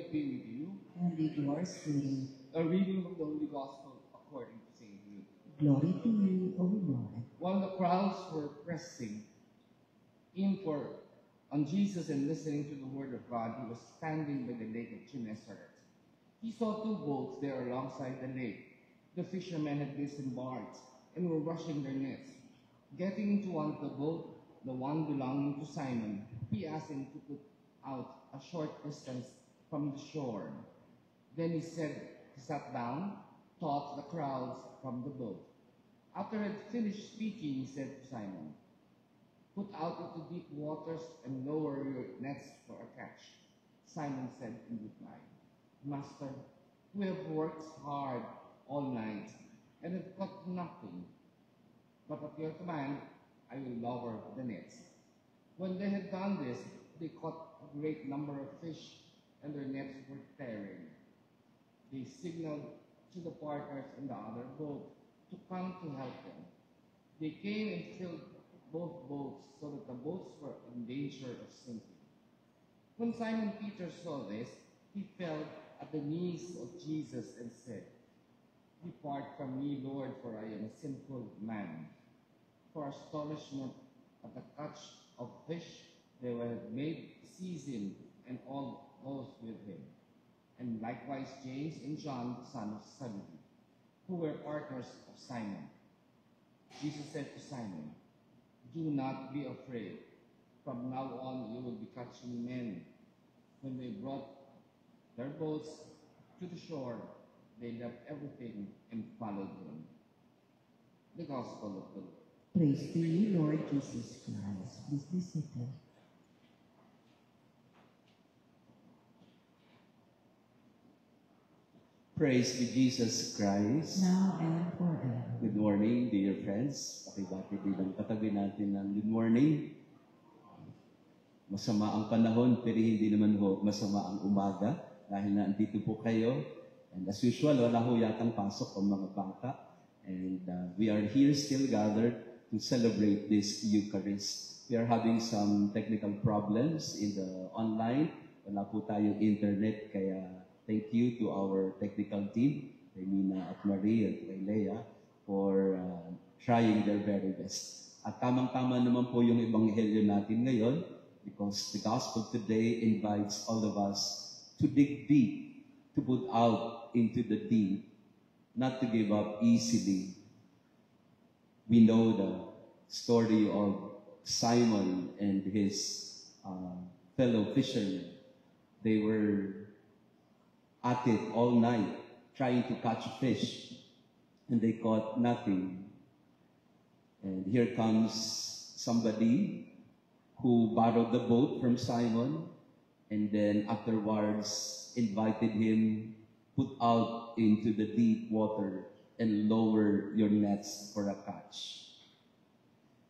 it be with you. And with your spirit. A reading of the Holy Gospel according to St. Luke. Glory to you, O Lord. While the crowds were pressing in on Jesus and listening to the word of God, he was standing by the lake of Gennesaret. He saw two boats there alongside the lake. The fishermen had disembarked and were washing their nets. Getting into one of the boats, the one belonging to Simon, he asked him to put out a short distance from the shore. Then he sat down, taught the crowds from the boat. After he had finished speaking, he said to Simon, "Put out into deep waters and lower your nets for a catch." Simon said in reply, "Master, we have worked hard all night and have caught nothing. But at your command, I will lower the nets." When they had done this, they caught a great number of fish, and their nets were tearing. They signaled to the partners in the other boat to come to help them. They came and filled both boats so that the boats were in danger of sinking. When Simon Peter saw this, he fell at the knees of Jesus and said, "Depart from me, Lord, for I am a sinful man." For astonishment at the catch of fish they were made season, and all those with him, and likewise James and John, the son of Zebedee, who were partners of Simon. Jesus said to Simon, "Do not be afraid. From now on you will be catching men." When they brought their boats to the shore, they left everything and followed him. The Gospel of the Lord. Praise to you, Lord Jesus Christ. Please be seated. Praise be Jesus Christ. Now and forever. Good morning, dear friends. Pakibati bilang katabi natin ng good morning. Masama ang panahon, pero hindi naman ho masama ang umaga dahil na andito po kayo. And as usual, wala ho yatang pasok ang mga bata. And we are here still gathered to celebrate this Eucharist. We are having some technical problems in the online. Wala po tayong internet, kaya thank you to our technical team, kay Mina at Marie at kay Leia, for trying their very best. At tamang-tama naman po yung ebanghelyo natin ngayon, because the gospel today invites all of us to dig deep, to put out into the deep, not to give up easily. We know the story of Simon and his fellow fishermen. They were at it all night, trying to catch fish, and they caught nothing. And here comes somebody who borrowed the boat from Simon, and then afterwards invited him, "Put out into the deep water and lower your nets for a catch."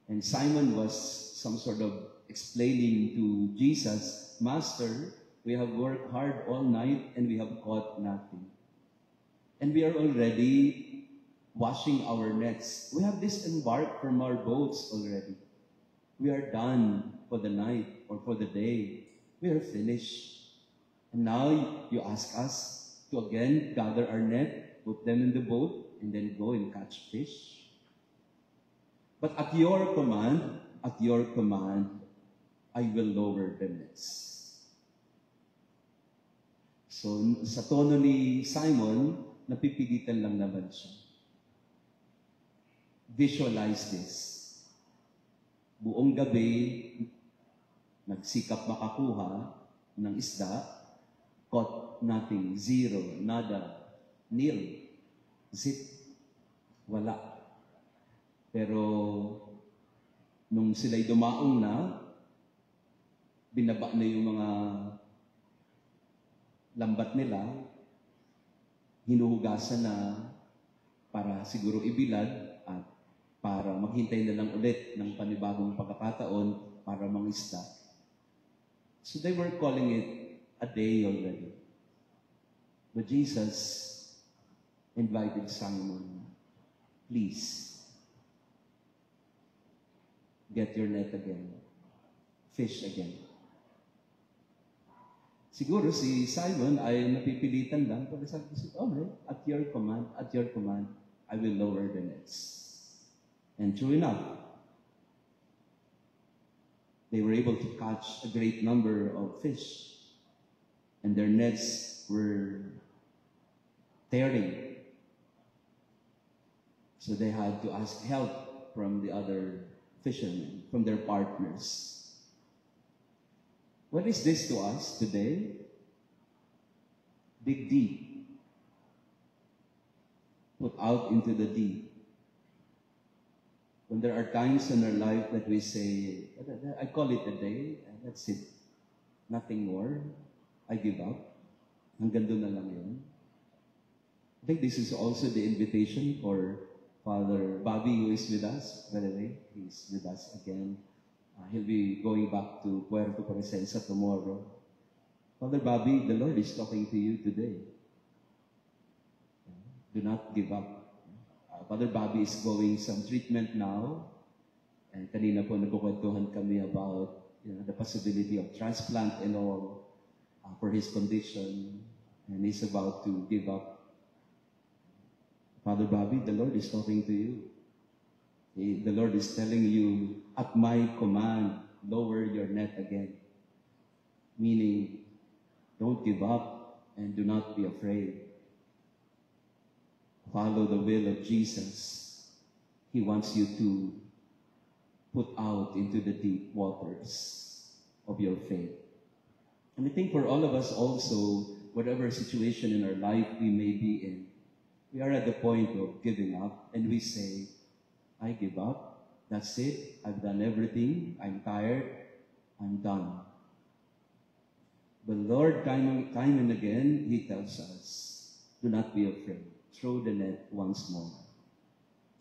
And Simon was some sort of explaining to Jesus, "Master, we have worked hard all night and we have caught nothing. And we are already washing our nets. We have disembarked from our boats already. We are done for the night or for the day. We are finished. And now you ask us to again gather our net, put them in the boat, and then go and catch fish. But at your command, I will lower the nets." So, sa tono ni Simon, napipilitan lang naman siya. Visualize this. Buong gabi, nagsikap makakuha ng isda, caught nothing, zero, nada, nil, zip, wala. Pero, nung sila'y dumaong na, binaba na yung mga lambat nila, hinuhugasan na para siguro ibilad at para maghintay na lang ulit ng panibagong pagkakataon para mangisda. So they were calling it a day already. But Jesus invited Simon, "Please, get your net again, fish again." Siguro si Simon ay napipilitan lang, pero sabi ko, okay, at your command, I will lower the nets. And true enough, they were able to catch a great number of fish. And their nets were tearing. So they had to ask help from the other fishermen, from their partners. What is this to us today? Dig deep. Put out into the deep. When there are times in our life that we say, I call it a day, that's it. Nothing more. I give up. Hanggang doon na lang yun. I think this is also the invitation for Father Bobby, who is with us. By the way, he's with us again. He'll be going back to Puerto Princesa tomorrow. Father Bobby, the Lord is talking to you today. Do not give up. Father Bobby is going some treatment now. And kanina po nagkukwentuhan kami about the possibility of transplant and all for his condition. And he's about to give up. Father Bobby, the Lord is talking to you. The Lord is telling you, at my command, lower your net again. Meaning, don't give up and do not be afraid. Follow the will of Jesus. He wants you to put out into the deep waters of your faith. And I think for all of us also, whatever situation in our life we may be in, we are at the point of giving up and we say, I give up. That's it. I've done everything. I'm tired. I'm done. But Lord, time and again, He tells us, do not be afraid. Throw the net once more.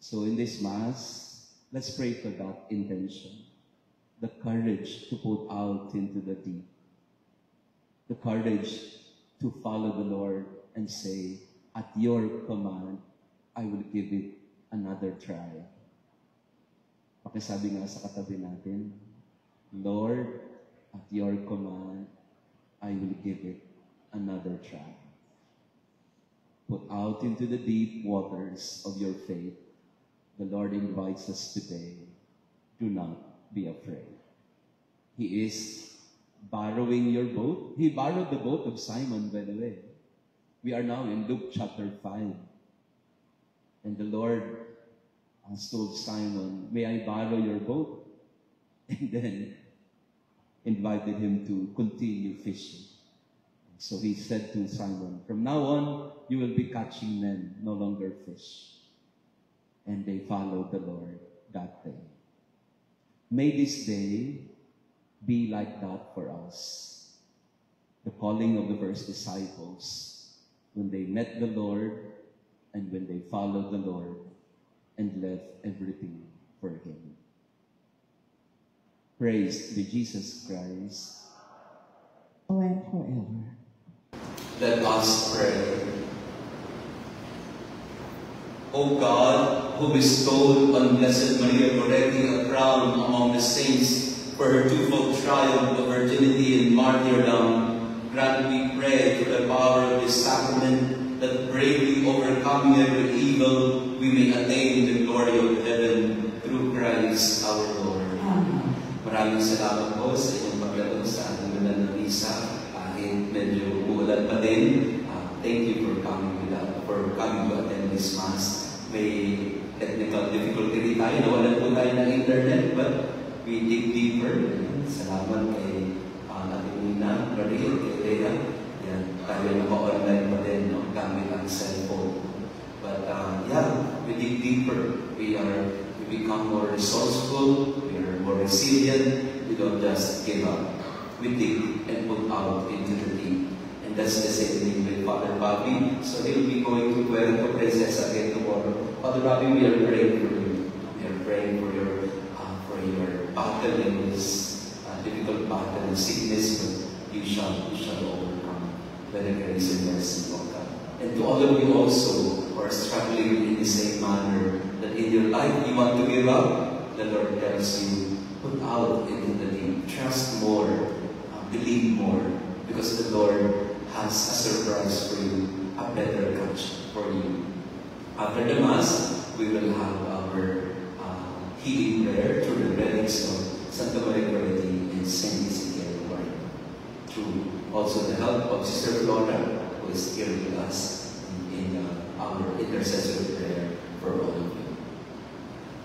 So in this Mass, let's pray for that intention. The courage to put out into the deep. The courage to follow the Lord and say, at your command, I will give it another try. Pakisabi nga sa katabi natin, Lord, at your command, I will give it another try. Put out into the deep waters of your faith. The Lord invites us today. Do not be afraid. He is borrowing your boat. He borrowed the boat of Simon, by the way. We are now in Luke chapter 5. And the Lord has told Simon, may I borrow your boat? And then invited him to continue fishing. So he said to Simon, from now on, you will be catching men, no longer fish. And they followed the Lord that day. May this day be like that for us. The calling of the first disciples, when they met the Lord and when they followed the Lord and left everything for Him. Praise be Jesus Christ. Now and forever. Let us pray. O God, who bestowed on Blessed Maria Goretti a crown among the saints for her twofold triumph of virginity and martyrdom, grant, we pray, through the power of this sacrament, that bravely overcoming every evil, we may attain the glory of heaven through Christ our Lord. Amen. Maraming salamat po sa inyong paglatong sa ating banal na misa. Kahit medyo umuulan pa din, thank you for coming to attend this Mass. May technical difficulty rin tayo. Nawalan po tayo ng internet, but we dig deeper. Salamat kay ating Nina, Maria, kay Lea. Yan, tayo naka-online pa din, no, gamit ang cellphone. But we dig deeper. We become more resourceful. We are more resilient. We don't just give up. We dig and put out into the deep. And that's the same thing with Father Bobby. So he'll be going to Puerto Princesa again tomorrow. Father Bobby, we are praying for you. We are praying for your battle in this difficult battle and sickness, but you shall overcome by the grace and mercy of God. And to all of you also who are struggling in the same manner, that in your life you want to give up, the Lord tells you, put out into the deep, trust more, believe more, because the Lord has a surprise for you, a better catch for you. After the Mass, we will have our healing prayer through the relics of Santa Maria Goretti and Saint Isidore Lord. Through also the help of Sister Flora, who is here with us in our intercessory prayer for all of you.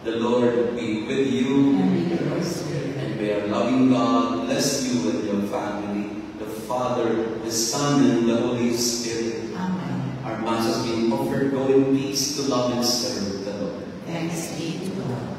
The Lord be with you, And with your spirit. and may our loving God bless you and your family, the Father, the Son, and the Holy Spirit. Amen. Our Mass has been offered. Go in peace to love and serve the Lord. Thanks be to God.